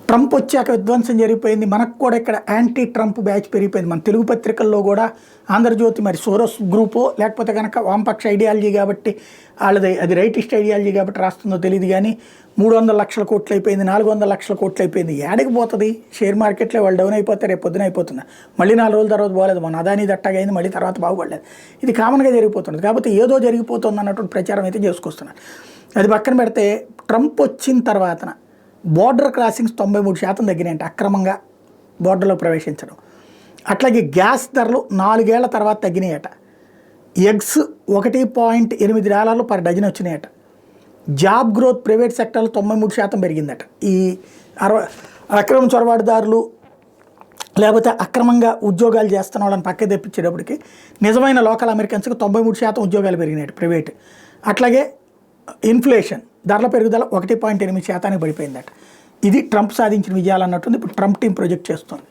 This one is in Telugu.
ట్రంప్ వచ్చాక విధ్వంసం జరిగిపోయింది. మనకు కూడా ఇక్కడ యాంటీ ట్రంప్ బ్యాచ్ పెరిగిపోయింది. మన తెలుగు పత్రికల్లో కూడా ఆంధ్రజ్యోతి మరి సోరస్ గ్రూపో లేకపోతే కనుక వామపక్ష ఐడియాలజీ కాబట్టి వాళ్ళది అది రైటిస్ట్ ఐడియాలజీ కాబట్టి రాస్తుందో తెలియదు కానీ 300 లక్షల కోట్లు అయిపోయింది, 400 లక్షల కోట్లు అయిపోయింది. ఏడకి పోతుంది? షేర్ మార్కెట్లో వాళ్ళు డౌన్ అయిపోతే రేపు పొద్దున అయిపోతుంది. మళ్ళీ 4 రోజుల తర్వాత పోలేదు. మన అదాని దట్టగైంది, మళ్ళీ తర్వాత బాగుపడలేదు. ఇది కామన్గా జరిగిపోతుంది. కాబట్టి ఏదో జరిగిపోతుంది అన్నటువంటి ప్రచారం అయితే చేసుకొస్తున్నారు. అది పక్కన పెడితే ట్రంప్ వచ్చిన తర్వాతన బోర్డర్ క్రాసింగ్స్ 93% తగ్గినాయంట, అక్రమంగా బోర్డర్లో ప్రవేశించడం. అట్లాగే గ్యాస్ ధరలు 4 ఏళ్ల తర్వాత తగ్గినాయట. ఎగ్స్ $1.8 పర్ డజన్ వచ్చినాయట. జాబ్ గ్రోత్ ప్రైవేట్ సెక్టర్లో 93% పెరిగిందట. ఈ అక్రమ చొరబాటుదారులు లేకపోతే అక్రమంగా ఉద్యోగాలు చేస్తున్న వాళ్ళని పక్క తెప్పించేటప్పటికి నిజమైన లోకల్ అమెరికన్స్కి 93% ఉద్యోగాలు పెరిగినాయి ప్రైవేట్. అట్లాగే ఇన్ఫ్లేషన్ ధరల పెరుగుదల 1.8% పడిపోయిందట. ఇది ట్రంప్ సాధించిన విజయాలు అన్నట్టుంది. ఇప్పుడు ట్రంప్ టీం ప్రొజెక్ట్ చేస్తుంది.